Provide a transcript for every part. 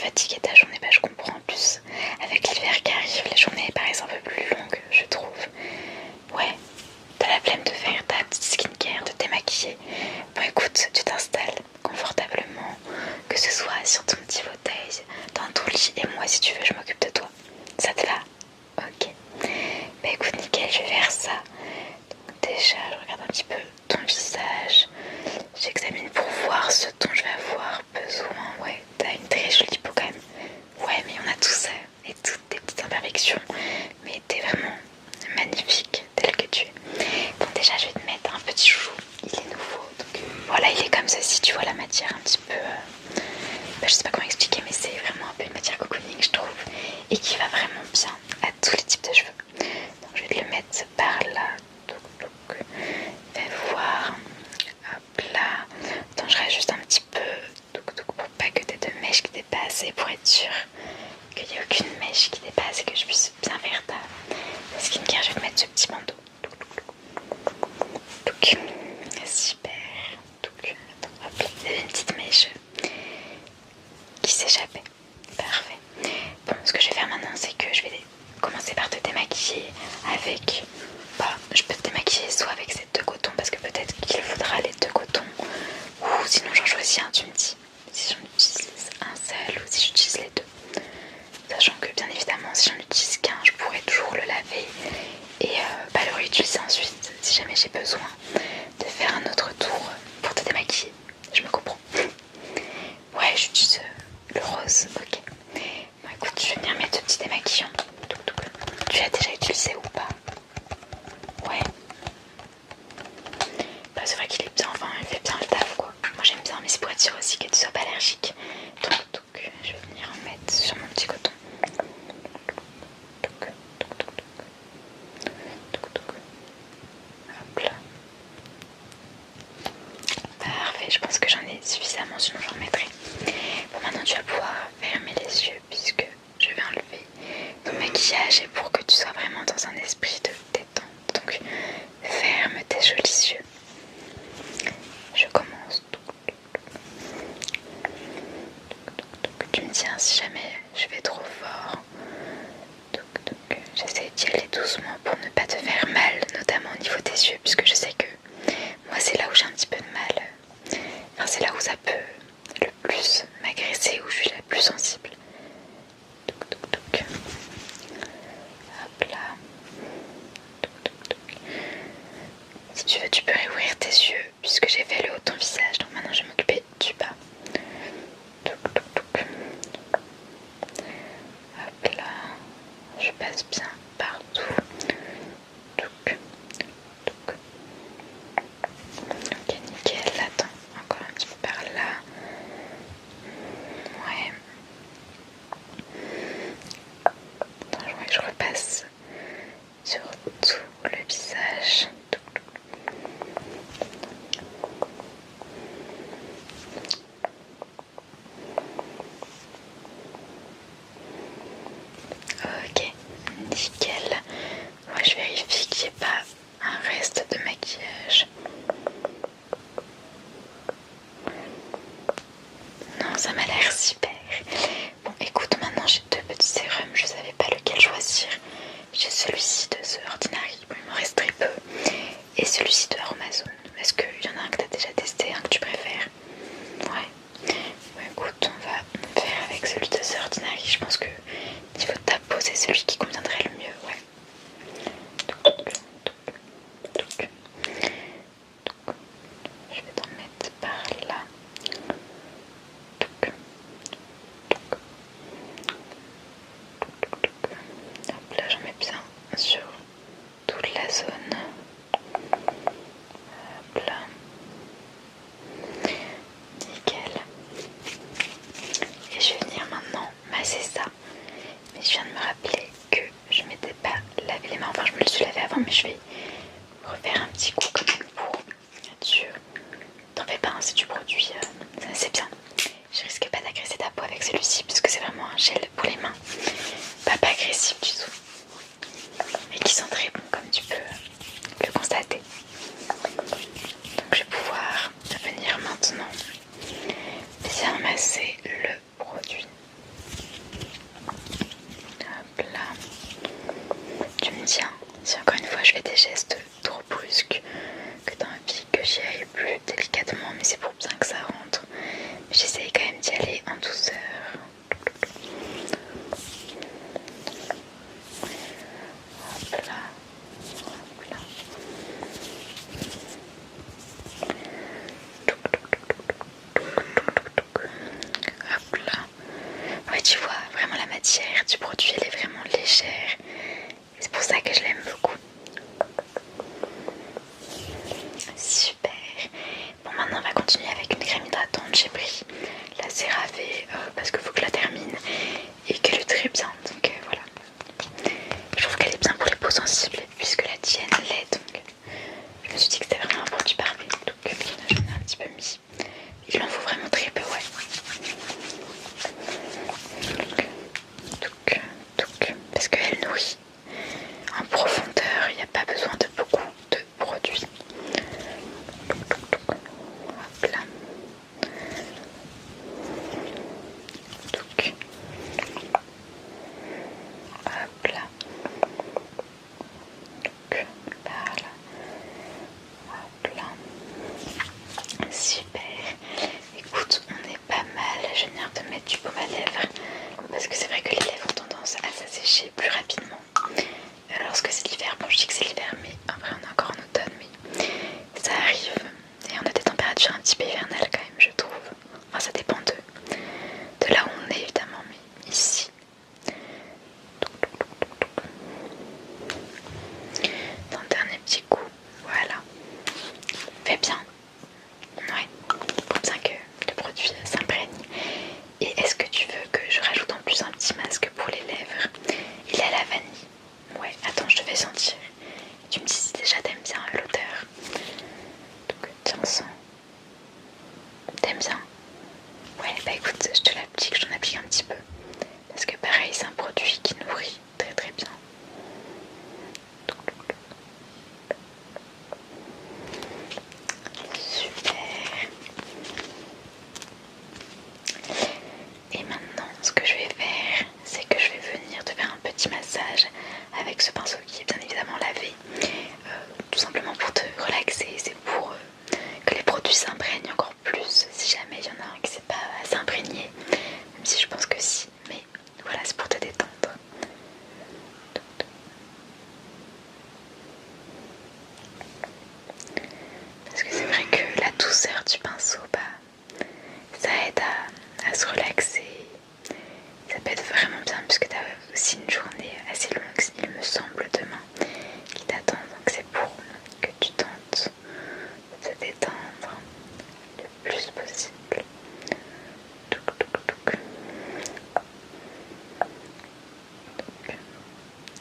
fatiguée ta journée, bah je comprends. En plus avec l'hiver qui arrive, la journée paraît un peu plus longue, je trouve. Ouais, t'as la flemme de faire ta petite skincare, de te démaquiller. Bon écoute, tu t'installes confortablement, que ce soit sur ton petit fauteuil, dans ton lit, et moi si tu veux je m'occupe de toi. Ça te va? Ok. Bah écoute nickel, je vais faire ça. Donc déjà je regarde un petit peu ton visage. J'examine pour voir ce dont je vais avoir besoin. Ouais, t'as une très jolie peau quand même. Ouais, mais on a tout ça et toutes tes petites imperfections. Mais t'es vraiment magnifique tel que tu es. Bon, déjà, je vais te mettre un petit chouchou. Il est nouveau. Donc voilà, il est comme ceci. Tu vois la matière un petit peu. Je sais pas comment expliquer, mais c'est vraiment un peu une matière cocooning, je trouve. Et qui va vraiment bien à tous les types de cheveux. Donc je vais te le mettre par là. Donc, fais voir. Hop là. Attends, je rajoute juste un petit peu. Pour pas que t'aies de mèche qui dépasse et pour être sûr qu'il n'y ait aucune mèche qui dépasse et que je puisse bien faire ta skincare. Je vais te mettre ce petit bandeau. Donc, super. Donc, attends, hop là. Il y avait une petite mèche qui s'échappait. Parfait. Bon, ce que je vais faire maintenant, c'est que je vais commencer par te démaquiller avec. Bah, je peux te démaquiller soit avec ces deux cotons, parce que peut-être qu'il faudra les deux cotons, ou sinon j'en choisis un, tu me dis si j'en utilise un seul ou si j'utilise les deux. Sachant que bien évidemment, si j'en utilise qu'un, je pourrais toujours le laver et le réutiliser ensuite si jamais j'ai besoin de faire un autre tour pour te démaquiller. Je me comprends. Ouais, j'utilise le rose, ok. Bon écoute, je vais venir mettre ce petit démaquillant. Tu l'as déjà utilisé ou pas? Ouais. Bah c'est vrai qu'il est bien, enfin il fait bien le taf quoi. Moi j'aime bien, mais c'est pour être sûr aussi que tu sois pas allergique. Donc je vais venir en mettre sur mon petit coton. Hop là. Parfait, je pense que j'en ai suffisamment, sinon j'en mettrai. Bon, maintenant tu vas pouvoir fermer les yeux puisque je vais enlever ton maquillage et pour que tu sois vraiment dans un esprit de détente. Donc ferme tes jolis yeux. Je commence. Tu me dis hein, si jamais je vais trop fort. J'essaie d'y aller doucement pour ne pas te faire mal, notamment au niveau des yeux, puisque je sais que moi c'est là où j'ai un petit peu de mal. Enfin c'est là où ça peut le plus m'agresser, où je suis la plus sensible. Hop là. Si tu veux, tu peux réouvrir tes yeux puisque j'ai fait le haut de ton visage. Donc maintenant je vais m'occuper du bas. Hop là. Je passe bien partout. Ok, nickel. Attends, encore un petit peu par là. Ouais. Attends, ouais, je repasse sur tout le visage. Ok, nickel. Moi je vérifie qu'il n'y ait pas un reste de maquillage. Non, ça m'a l'air super. Bon, écoute, maintenant j'ai deux petits sérums, je savais pas lequel choisir. J'ai celui-ci de The Ordinary, bon, il m'en reste très peu, et celui-ci de Aromazone. Est-ce qu'il y en a un que tu as déjà testé, un que tu préfères? Ouais. Bon, écoute, on va faire avec celui de The Ordinary. Je pense que niveau de ta peau, c'est celui qui conviendrait le mieux, ouais. Je vais t'en mettre par là. Hop là, j'en mets bien sur toute la zone. matière du produit, elle est vraiment légère. C'est pour ça que je l'aime beaucoup. Super. Bon, maintenant on va continuer avec une crème hydratante. J'ai pris la CeraVe parce qu'il faut que je la termine et qu'elle est très bien. Donc voilà. Je trouve qu'elle est bien pour les peaux sensibles puisque la tienne l'est. Donc je me suis dit que c'était vraiment un produit parfait. Donc j'en ai un petit peu mis. Il en faut vraiment très peu, ouais. Parce qu'elle nourrit en profondeur, il n'y a pas besoin de beaucoup de produits. Hop là. Hop là. Là. Hop là. Super. Écoute, on est pas mal. Je vais venir te mettre du baume à lèvres parce que c'est vrai que les lèvres ont tendance à s'assécher plus rapidement lorsque c'est l'hiver. Bon, je dis que c'est l'hiver, mais après on est encore en automne, mais ça arrive. Et on a des températures un petit peu hivernales quand même, je trouve. Enfin, ça dépend de là où on est évidemment, mais ici. Un dernier petit coup, voilà. Fais bien. Ouais, pour bien que le produit s'imprègne. Et est-ce que tu veux que je rajoute en plus un petit masque pour les lèvres? Il est à la vanille. Ouais, attends, je te fais sentir. Tu me dis si déjà t'aimes bien l'odeur. Donc tiens, sens. T'aimes bien? Ouais, bah écoute, je te l'applique, je t'en applique un petit peu. Parce que pareil, c'est un produit qui nourrit très très bien. Super. Et maintenant, ce que je vais faire, c'est que je vais venir te faire un petit massage avec ce pinceau qui est bien évidemment lavé. Tout simplement pour te relaxer, c'est pour que les produits s'imprègnent encore plus. Si jamais il y en a un qui ne sait pas s'imprégner, même si je pense que si, mais voilà, c'est pour te détendre. Parce que c'est vrai que la douceur du pinceau, bah, ça aide à se relaxer. Ça peut être vraiment bien puisque tu as aussi une journée assez longue, il me semble, demain qui t'attend. Donc c'est pour que tu tentes de te détendre le plus possible.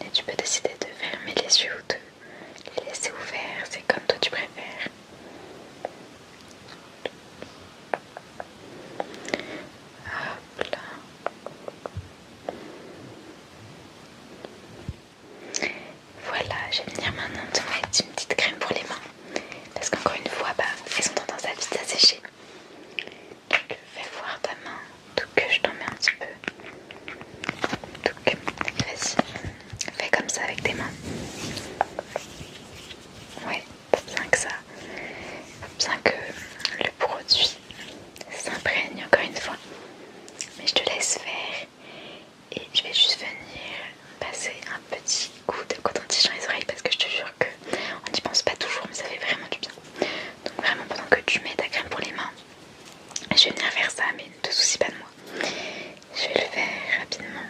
Et tu peux décider de fermer les yeux ou de les laisser ouverts, c'est comme toi tu préfères. Hop là. Voilà, je vais venir maintenant te mettre une petite crème pour les mains. Parce qu'encore une fois, bah, elles ont tendance à vite s'assécher. Donc fais voir ta main, donc je t'en mets un petit peu. Donc vas-y, fais comme ça avec tes mains. Ouais, bien que ça. Bien que le produit s'imprègne encore une fois. Mais je te laisse faire. Et je vais juste venir passer un petit coup de coton-tige dans les oreilles parce que je te jure que on n'y pense pas toujours mais ça fait vraiment du bien. Donc vraiment pendant que tu mets ta crème pour les mains, je vais venir faire ça mais ne te soucie pas de moi. Je vais le faire rapidement.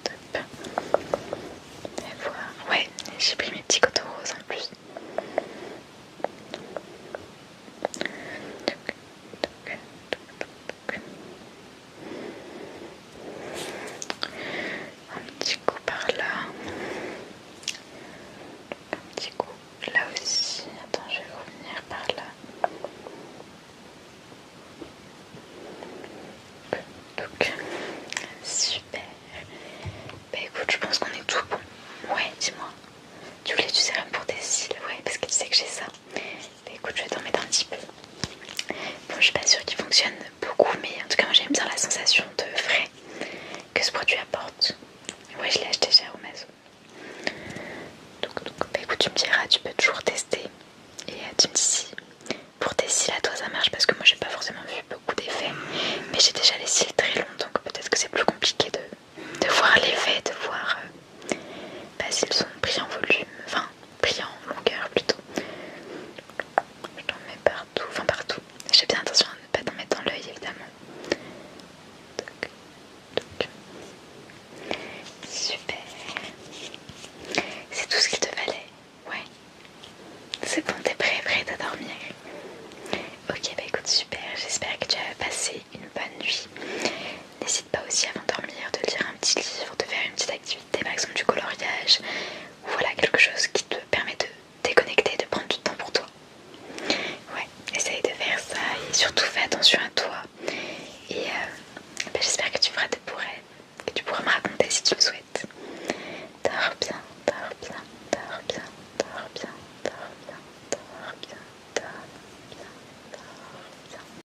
Top. Et voir. Ouais, j'ai pris mes petits cotons roses en plus. Un petit coup par là. Un petit coup là aussi. Attends, je vais revenir par là. Donc, super. Bah écoute, je pense qu'on est tout bon. Ouais, dis-moi. Tu voulais du sérum pour tes cils? Ouais, parce que tu sais que j'ai ça. Bah écoute, je vais t'en mettre un petit peu. Bon, je suis pas sûre qu'il fonctionne beaucoup, mais en tout cas, moi j'aime bien la sensation de frais que ce produit apporte. Ouais, je l'ai acheté chez Amazon. Donc, bah écoute, tu me diras, tu peux toujours tester. Et tu me dis si pour tes cils à toi ça marche, parce que moi j'ai pas forcément vu beaucoup d'effets. Mais j'ai déjà les cils très longs, donc peut-être que c'est plus compliqué de voir l'effet, de voir bah, s'ils sont pris en volume, enfin pris en longueur plutôt. Je t'en mets partout, enfin partout. J'ai bien attention à ne pas t'en mettre dans l'œil évidemment. Ok, bah écoute, super, j'espère que tu as passé une bonne nuit. N'hésite pas aussi avant de dormir de lire un petit livre, de faire une petite activité, par exemple du coloriage, ou voilà, quelque chose qui te permet de déconnecter, de prendre du temps pour toi. Ouais, essaye de faire ça et surtout fais attention à toi.